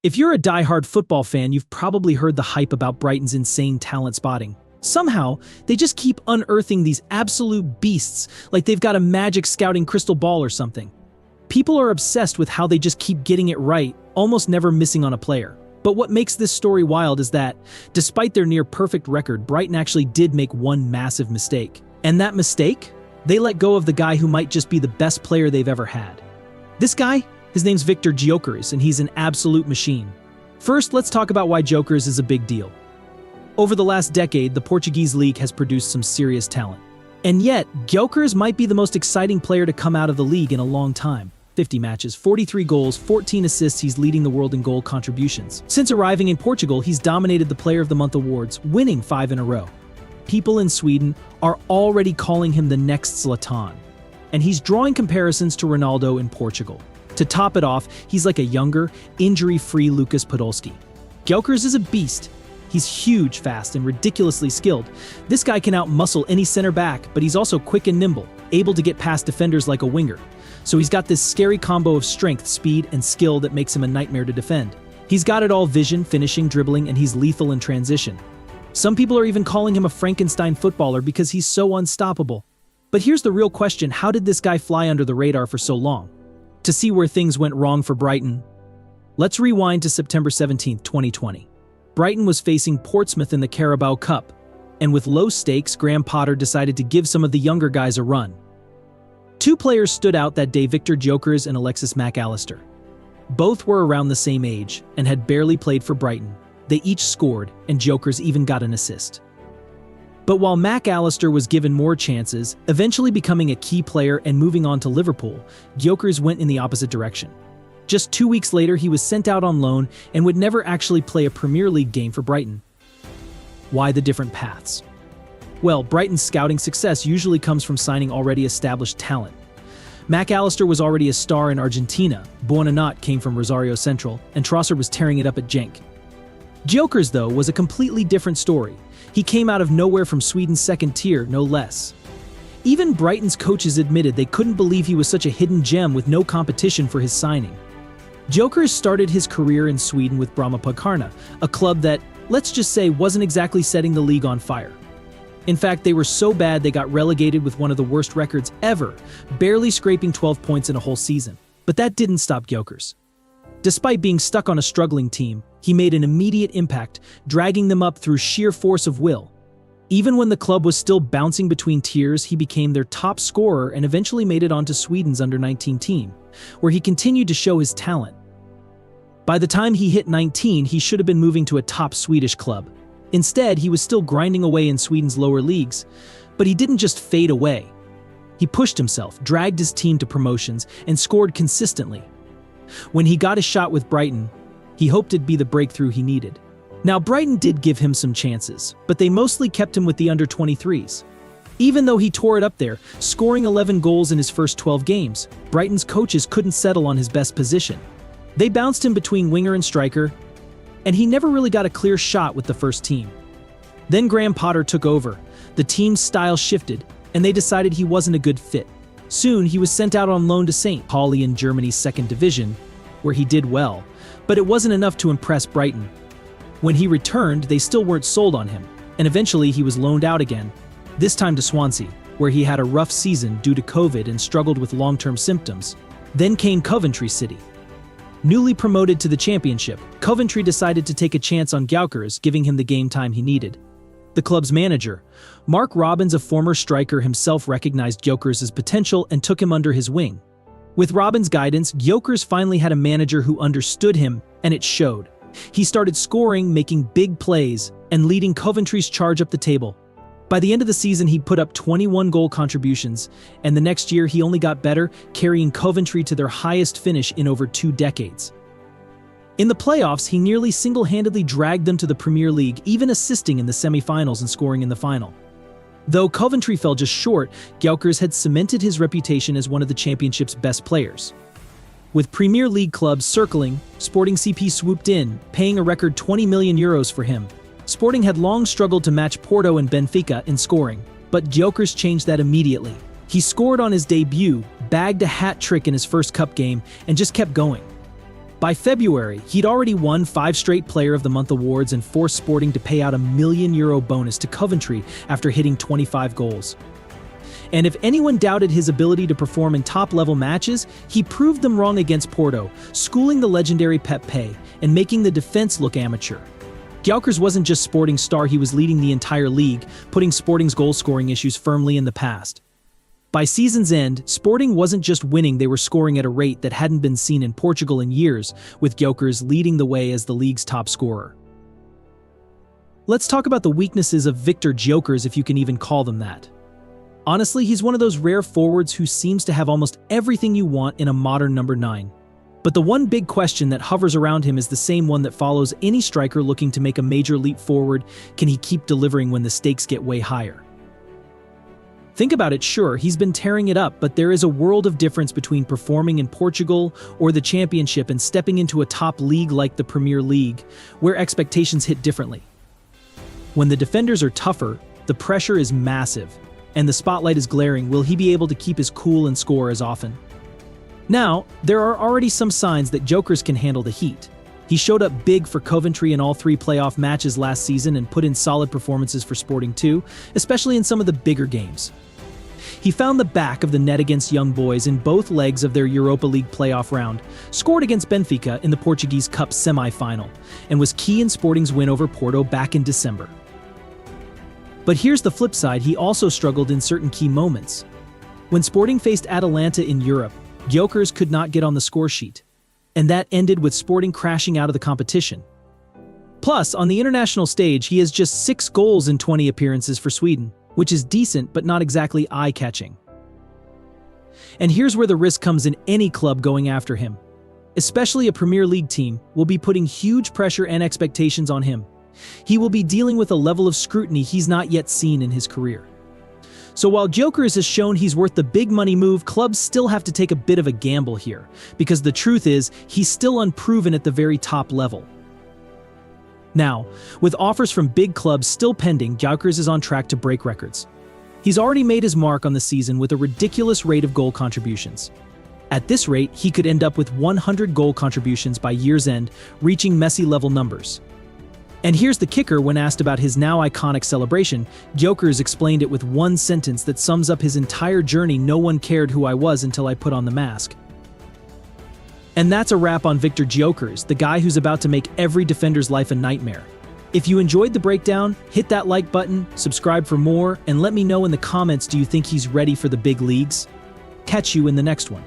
If you're a die-hard football fan, you've probably heard the hype about Brighton's insane talent spotting. Somehow, they just keep unearthing these absolute beasts like they've got a magic scouting crystal ball or something. People are obsessed with how they just keep getting it right, almost never missing on a player. But what makes this story wild is that, despite their near-perfect record, Brighton actually did make one massive mistake. And that mistake? They let go of the guy who might just be the best player they've ever had. This guy? His name's Viktor Gyökeres, and he's an absolute machine. First, let's talk about why Gyökeres is a big deal. Over the last decade, the Portuguese league has produced some serious talent. And yet, Gyökeres might be the most exciting player to come out of the league in a long time. 50 matches, 43 goals, 14 assists, he's leading the world in goal contributions. Since arriving in Portugal, he's dominated the Player of the Month awards, winning 5 in a row. People in Sweden are already calling him the next Zlatan. And he's drawing comparisons to Ronaldo in Portugal. To top it off, he's like a younger, injury-free Lucas Podolski. Gyökeres is a beast. He's huge, fast, and ridiculously skilled. This guy can out-muscle any center back, but he's also quick and nimble, able to get past defenders like a winger. So he's got this scary combo of strength, speed, and skill that makes him a nightmare to defend. He's got it all: vision, finishing, dribbling, and he's lethal in transition. Some people are even calling him a Frankenstein footballer because he's so unstoppable. But here's the real question: how did this guy fly under the radar for so long? To see where things went wrong for Brighton, let's rewind to September 17, 2020. Brighton was facing Portsmouth in the Carabao Cup, and with low stakes, Graham Potter decided to give some of the younger guys a run. Two players stood out that day: Viktor Gyökeres and Alexis Mac Allister. Both were around the same age and had barely played for Brighton. They each scored, and Gyökeres even got an assist. But while Mac Allister was given more chances, eventually becoming a key player and moving on to Liverpool, Gyökeres went in the opposite direction. Just 2 weeks later, he was sent out on loan and would never actually play a Premier League game for Brighton. Why the different paths? Well, Brighton's scouting success usually comes from signing already established talent. Mac Allister was already a star in Argentina, Buonanotte came from Rosario Central, and Trossard was tearing it up at Genk. Gyökeres, though, was a completely different story. He came out of nowhere from Sweden's second tier, no less. Even Brighton's coaches admitted they couldn't believe he was such a hidden gem with no competition for his signing. Gyökeres started his career in Sweden with Brommapojkarna, a club that, let's just say, wasn't exactly setting the league on fire. In fact, they were so bad they got relegated with one of the worst records ever, barely scraping 12 points in a whole season. But that didn't stop Gyökeres. Despite being stuck on a struggling team, he made an immediate impact, dragging them up through sheer force of will. Even when the club was still bouncing between tiers, he became their top scorer and eventually made it onto Sweden's under-19 team, where he continued to show his talent. By the time he hit 19, he should have been moving to a top Swedish club. Instead, he was still grinding away in Sweden's lower leagues, but he didn't just fade away. He pushed himself, dragged his team to promotions, and scored consistently. When he got a shot with Brighton, he hoped it'd be the breakthrough he needed. Now, Brighton did give him some chances, but they mostly kept him with the under-23s. Even though he tore it up there, scoring 11 goals in his first 12 games, Brighton's coaches couldn't settle on his best position. They bounced him between winger and striker, and he never really got a clear shot with the first team. Then Graham Potter took over, the team's style shifted, and they decided he wasn't a good fit. Soon, he was sent out on loan to St. Pauli in Germany's second division, where he did well, but it wasn't enough to impress Brighton. When he returned, they still weren't sold on him, and eventually he was loaned out again, this time to Swansea, where he had a rough season due to COVID and struggled with long-term symptoms. Then came Coventry City. Newly promoted to the Championship, Coventry decided to take a chance on Gyökeres, giving him the game time he needed. The club's manager, Mark Robins, a former striker himself, recognized Gyökeres' potential and took him under his wing. With Robins' guidance, Gyökeres finally had a manager who understood him, and it showed. He started scoring, making big plays, and leading Coventry's charge up the table. By the end of the season, he'd put up 21 goal contributions, and the next year he only got better, carrying Coventry to their highest finish in over 2 decades. In the playoffs, he nearly single-handedly dragged them to the Premier League, even assisting in the semi-finals and scoring in the final. Though Coventry fell just short, Gyökeres had cemented his reputation as one of the Championship's best players. With Premier League clubs circling, Sporting CP swooped in, paying a record €20 million for him. Sporting had long struggled to match Porto and Benfica in scoring, but Gyökeres changed that immediately. He scored on his debut, bagged a hat-trick in his first cup game, and just kept going. By February, he'd already won 5 straight Player of the Month awards and forced Sporting to pay out a €1 million bonus to Coventry after hitting 25 goals. And if anyone doubted his ability to perform in top-level matches, he proved them wrong against Porto, schooling the legendary Pepe and making the defense look amateur. Gyökeres wasn't just Sporting's star, he was leading the entire league, putting Sporting's goal-scoring issues firmly in the past. By season's end, Sporting wasn't just winning, they were scoring at a rate that hadn't been seen in Portugal in years, with Gyökeres leading the way as the league's top scorer. Let's talk about the weaknesses of Viktor Gyökeres, if you can even call them that. Honestly, he's one of those rare forwards who seems to have almost everything you want in a modern number 9. But the one big question that hovers around him is the same one that follows any striker looking to make a major leap forward: can he keep delivering when the stakes get way higher? Think about it, sure, he's been tearing it up, but there is a world of difference between performing in Portugal or the Championship and stepping into a top league like the Premier League, where expectations hit differently. When the defenders are tougher, the pressure is massive, and the spotlight is glaring. Will he be able to keep his cool and score as often? Now, there are already some signs that Gyökeres can handle the heat. He showed up big for Coventry in all 3 playoff matches last season and put in solid performances for Sporting too, especially in some of the bigger games. He found the back of the net against Young Boys in both legs of their Europa League playoff round, scored against Benfica in the Portuguese Cup semi-final, and was key in Sporting's win over Porto back in December. But here's the flip side: he also struggled in certain key moments. When Sporting faced Atalanta in Europe, Gyökeres could not get on the score sheet, and that ended with Sporting crashing out of the competition. Plus, on the international stage, he has just 6 goals in 20 appearances for Sweden, which is decent but not exactly eye-catching. And here's where the risk comes in: any club going after him, especially a Premier League team, will be putting huge pressure and expectations on him. He will be dealing with a level of scrutiny he's not yet seen in his career. So while Gyökeres has shown he's worth the big money move, clubs still have to take a bit of a gamble here, because the truth is, he's still unproven at the very top level. Now, with offers from big clubs still pending, Gyökeres is on track to break records. He's already made his mark on the season with a ridiculous rate of goal contributions. At this rate, he could end up with 100 goal contributions by year's end, reaching Messi-level numbers. And here's the kicker: when asked about his now iconic celebration, Gyökeres explained it with one sentence that sums up his entire journey: "No one cared who I was until I put on the mask." And that's a wrap on Viktor Gyökeres, the guy who's about to make every defender's life a nightmare. If you enjoyed the breakdown, hit that like button, subscribe for more, and let me know in the comments, do you think he's ready for the big leagues? Catch you in the next one.